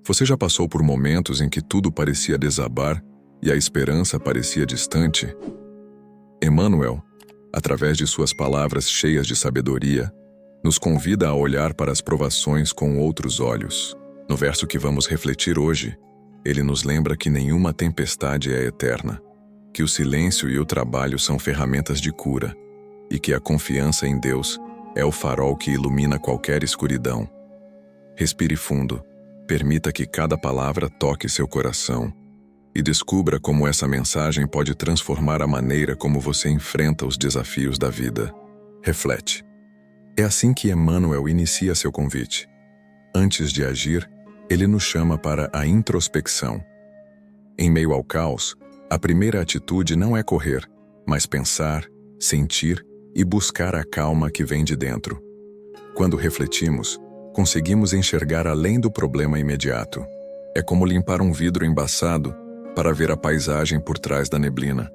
Você já passou por momentos em que tudo parecia desabar e a esperança parecia distante? Emmanuel, através de suas palavras cheias de sabedoria, nos convida a olhar para as provações com outros olhos. No verso que vamos refletir hoje, ele nos lembra que nenhuma tempestade é eterna, que o silêncio e o trabalho são ferramentas de cura, e que a confiança em Deus é o farol que ilumina qualquer escuridão. Respire fundo, permita que cada palavra toque seu coração e descubra como essa mensagem pode transformar a maneira como você enfrenta os desafios da vida. Reflete. É assim que Emmanuel inicia seu convite. Antes de agir, ele nos chama para a introspecção. Em meio ao caos, a primeira atitude não é correr, mas pensar, sentir e buscar a calma que vem de dentro. Quando refletimos, conseguimos enxergar além do problema imediato. É como limpar um vidro embaçado para ver a paisagem por trás da neblina.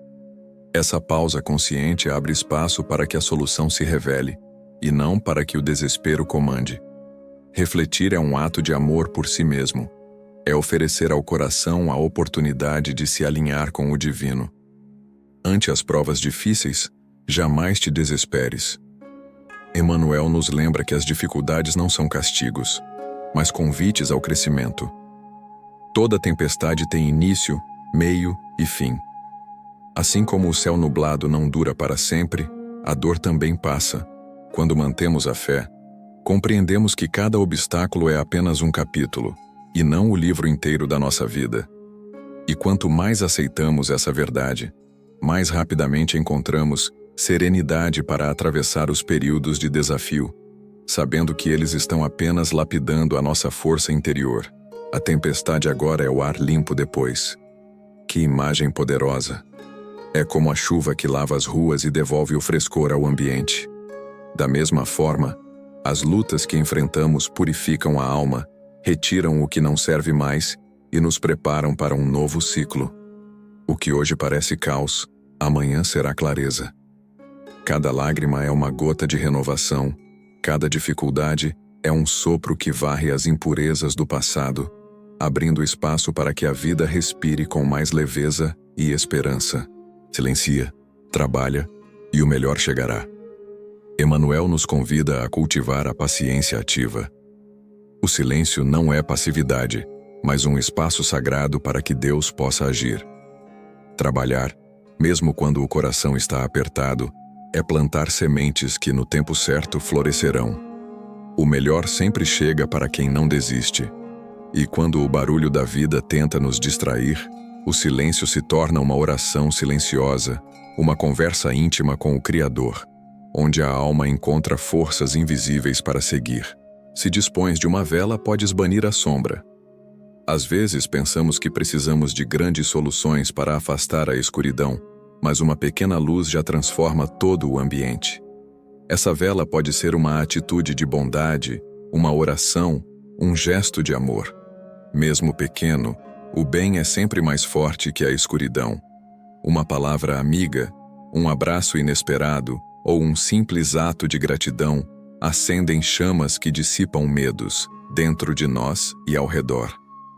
Essa pausa consciente abre espaço para que a solução se revele, e não para que o desespero comande. Refletir é um ato de amor por si mesmo. É oferecer ao coração a oportunidade de se alinhar com o divino. Ante as provas difíceis, jamais te desesperes. Emmanuel nos lembra que as dificuldades não são castigos, mas convites ao crescimento. Toda tempestade tem início, meio e fim. Assim como o céu nublado não dura para sempre, a dor também passa. Quando mantemos a fé, compreendemos que cada obstáculo é apenas um capítulo, e não o livro inteiro da nossa vida. E quanto mais aceitamos essa verdade, mais rapidamente encontramos serenidade para atravessar os períodos de desafio, sabendo que eles estão apenas lapidando a nossa força interior. A tempestade agora é o ar limpo depois. Que imagem poderosa! É como a chuva que lava as ruas e devolve o frescor ao ambiente. Da mesma forma, as lutas que enfrentamos purificam a alma, retiram o que não serve mais e nos preparam para um novo ciclo. O que hoje parece caos, amanhã será clareza. Cada lágrima é uma gota de renovação, cada dificuldade é um sopro que varre as impurezas do passado, abrindo espaço para que a vida respire com mais leveza e esperança. Silencia, trabalha e o melhor chegará. Emmanuel nos convida a cultivar a paciência ativa. O silêncio não é passividade, mas um espaço sagrado para que Deus possa agir. Trabalhar, mesmo quando o coração está apertado, é plantar sementes que no tempo certo florescerão. O melhor sempre chega para quem não desiste. E quando o barulho da vida tenta nos distrair, o silêncio se torna uma oração silenciosa, uma conversa íntima com o Criador, onde a alma encontra forças invisíveis para seguir. Se dispões de uma vela, podes banir a sombra. Às vezes pensamos que precisamos de grandes soluções para afastar a escuridão, mas uma pequena luz já transforma todo o ambiente. Essa vela pode ser uma atitude de bondade, uma oração, um gesto de amor. Mesmo pequeno, o bem é sempre mais forte que a escuridão. Uma palavra amiga, um abraço inesperado ou um simples ato de gratidão acendem chamas que dissipam medos dentro de nós e ao redor.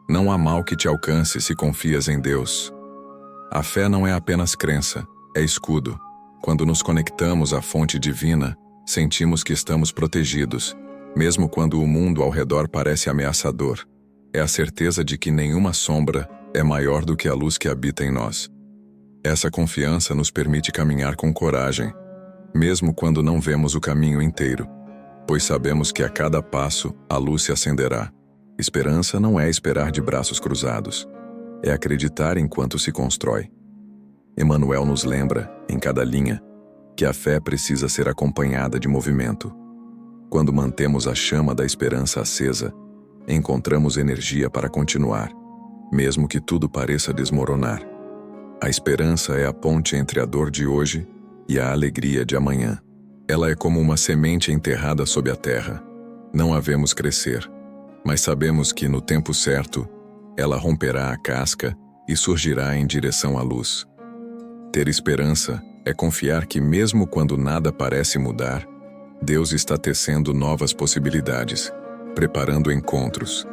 Não há mal que te alcance se confias em Deus. A fé não é apenas crença, é escudo. Quando nos conectamos à fonte divina, sentimos que estamos protegidos, mesmo quando o mundo ao redor parece ameaçador. É a certeza de que nenhuma sombra é maior do que a luz que habita em nós. Essa confiança nos permite caminhar com coragem, mesmo quando não vemos o caminho inteiro, pois sabemos que a cada passo a luz se acenderá. Esperança não é esperar de braços cruzados, é acreditar enquanto se constrói. Emmanuel nos lembra, em cada linha, que a fé precisa ser acompanhada de movimento. Quando mantemos a chama da esperança acesa, encontramos energia para continuar, mesmo que tudo pareça desmoronar. A esperança é a ponte entre a dor de hoje e a alegria de amanhã. Ela é como uma semente enterrada sob a terra. Não a vemos crescer, mas sabemos que, no tempo certo, ela romperá a casca e surgirá em direção à luz. Ter esperança é confiar que, mesmo quando nada parece mudar, Deus está tecendo novas possibilidades, preparando encontros,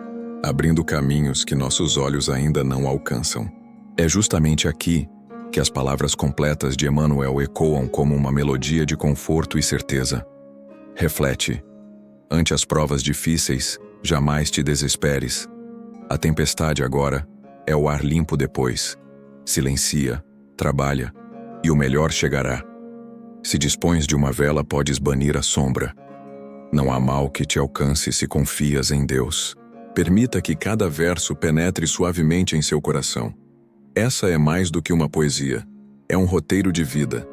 abrindo caminhos que nossos olhos ainda não alcançam. É justamente aqui que as palavras completas de Emmanuel ecoam como uma melodia de conforto e certeza. Reflete. Ante as provas difíceis, jamais te desesperes. A tempestade agora é o ar limpo depois. Silencia, trabalha, e o melhor chegará. Se dispões de uma vela, podes banir a sombra. Não há mal que te alcance se confias em Deus. Permita que cada verso penetre suavemente em seu coração. Essa é mais do que uma poesia, é um roteiro de vida.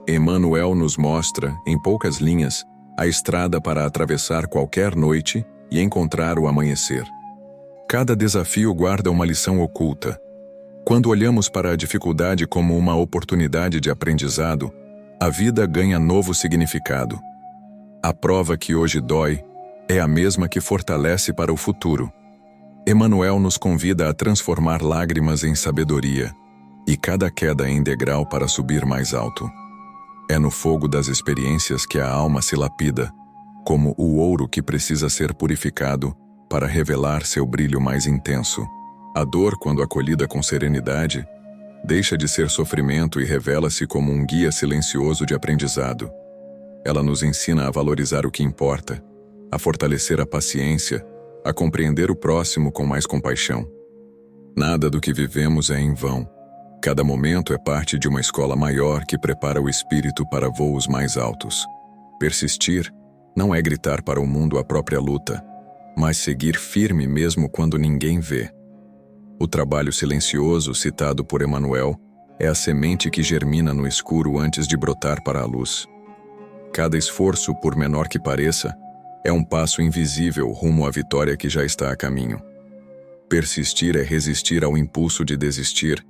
Emmanuel nos mostra, em poucas linhas, a estrada para atravessar qualquer noite e encontrar o amanhecer. Cada desafio guarda uma lição oculta. Quando olhamos para a dificuldade como uma oportunidade de aprendizado, a vida ganha novo significado. A prova que hoje dói é a mesma que fortalece para o futuro. Emmanuel nos convida a transformar lágrimas em sabedoria e cada queda em degrau para subir mais alto. É no fogo das experiências que a alma se lapida, como o ouro que precisa ser purificado para revelar seu brilho mais intenso. A dor, quando acolhida com serenidade, deixa de ser sofrimento e revela-se como um guia silencioso de aprendizado. Ela nos ensina a valorizar o que importa, a fortalecer a paciência, a compreender o próximo com mais compaixão. Nada do que vivemos é em vão. Cada momento é parte de uma escola maior que prepara o espírito para voos mais altos. Persistir não é gritar para o mundo a própria luta, mas seguir firme mesmo quando ninguém vê. O trabalho silencioso citado por Emmanuel é a semente que germina no escuro antes de brotar para a luz. Cada esforço, por menor que pareça, é um passo invisível rumo à vitória que já está a caminho. Persistir é resistir ao impulso de desistir,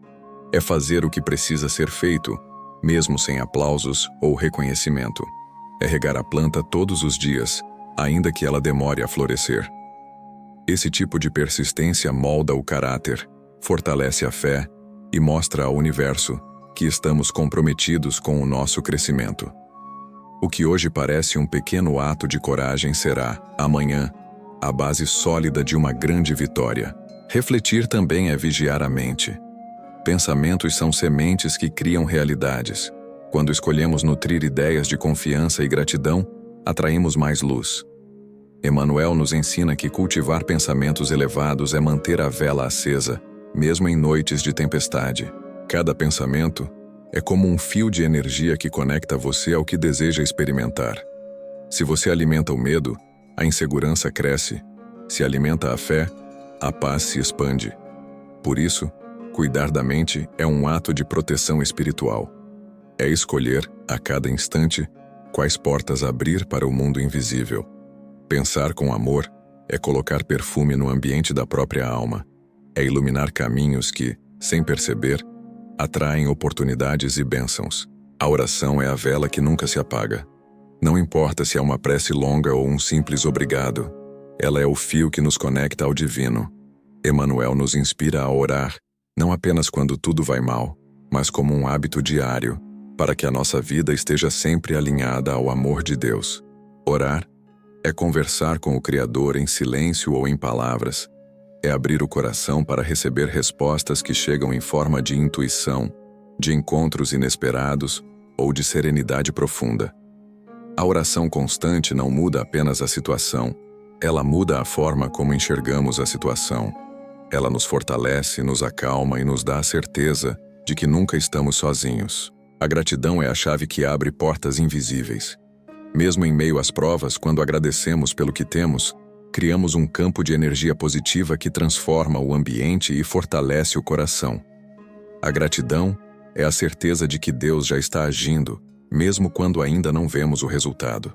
é fazer o que precisa ser feito, mesmo sem aplausos ou reconhecimento. É regar a planta todos os dias, ainda que ela demore a florescer. Esse tipo de persistência molda o caráter, fortalece a fé e mostra ao universo que estamos comprometidos com o nosso crescimento. O que hoje parece um pequeno ato de coragem será, amanhã, a base sólida de uma grande vitória. Refletir também é vigiar a mente. Pensamentos são sementes que criam realidades. Quando escolhemos nutrir ideias de confiança e gratidão, atraímos mais luz. Emmanuel nos ensina que cultivar pensamentos elevados é manter a vela acesa, mesmo em noites de tempestade. Cada pensamento é como um fio de energia que conecta você ao que deseja experimentar. Se você alimenta o medo, a insegurança cresce. Se alimenta a fé, a paz se expande. Por isso, cuidar da mente é um ato de proteção espiritual. É escolher, a cada instante, quais portas abrir para o mundo invisível. Pensar com amor é colocar perfume no ambiente da própria alma. É iluminar caminhos que, sem perceber, atraem oportunidades e bênçãos. A oração é a vela que nunca se apaga. Não importa se é uma prece longa ou um simples obrigado, ela é o fio que nos conecta ao divino. Emmanuel nos inspira a orar, não apenas quando tudo vai mal, mas como um hábito diário, para que a nossa vida esteja sempre alinhada ao amor de Deus. Orar é conversar com o Criador em silêncio ou em palavras. É abrir o coração para receber respostas que chegam em forma de intuição, de encontros inesperados ou de serenidade profunda. A oração constante não muda apenas a situação, ela muda a forma como enxergamos a situação. Ela nos fortalece, nos acalma e nos dá a certeza de que nunca estamos sozinhos. A gratidão é a chave que abre portas invisíveis. Mesmo em meio às provas, quando agradecemos pelo que temos, criamos um campo de energia positiva que transforma o ambiente e fortalece o coração. A gratidão é a certeza de que Deus já está agindo, mesmo quando ainda não vemos o resultado.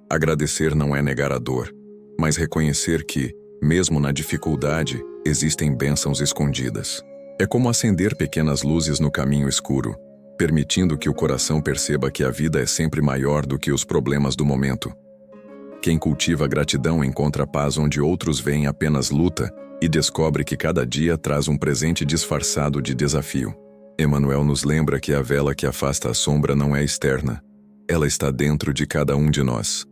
Agradecer não é negar a dor, mas reconhecer que, mesmo na dificuldade, existem bênçãos escondidas. É como acender pequenas luzes no caminho escuro, permitindo que o coração perceba que a vida é sempre maior do que os problemas do momento. Quem cultiva a gratidão encontra paz onde outros veem apenas luta e descobre que cada dia traz um presente disfarçado de desafio. Emmanuel nos lembra que a vela que afasta a sombra não é externa, ela está dentro de cada um de nós.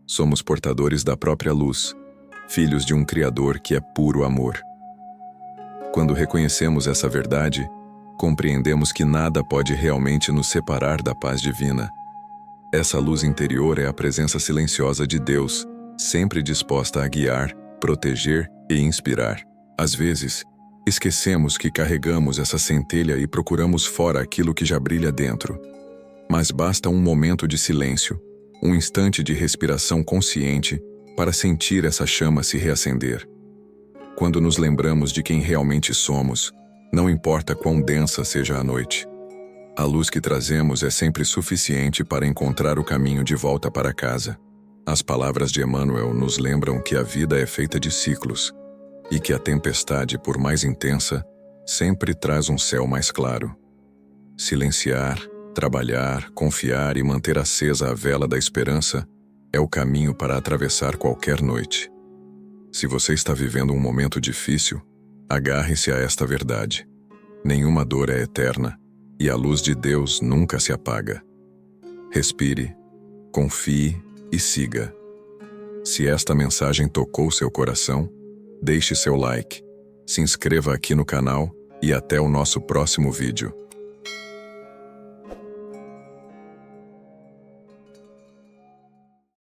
Somos portadores da própria luz, filhos de um Criador que é puro amor. Quando reconhecemos essa verdade, compreendemos que nada pode realmente nos separar da paz divina. Essa luz interior é a presença silenciosa de Deus, sempre disposta a guiar, proteger e inspirar. Às vezes, esquecemos que carregamos essa centelha e procuramos fora aquilo que já brilha dentro. Mas basta um momento de silêncio, um instante de respiração consciente para sentir essa chama se reacender. Quando nos lembramos de quem realmente somos, não importa quão densa seja a noite. A luz que trazemos é sempre suficiente para encontrar o caminho de volta para casa. As palavras de Emmanuel nos lembram que a vida é feita de ciclos e que a tempestade, por mais intensa, sempre traz um céu mais claro. Silenciar, trabalhar, confiar e manter acesa a vela da esperança é o caminho para atravessar qualquer noite. Se você está vivendo um momento difícil, agarre-se a esta verdade. Nenhuma dor é eterna e a luz de Deus nunca se apaga. Respire, confie e siga. Se esta mensagem tocou seu coração, deixe seu like, se inscreva aqui no canal e até o nosso próximo vídeo.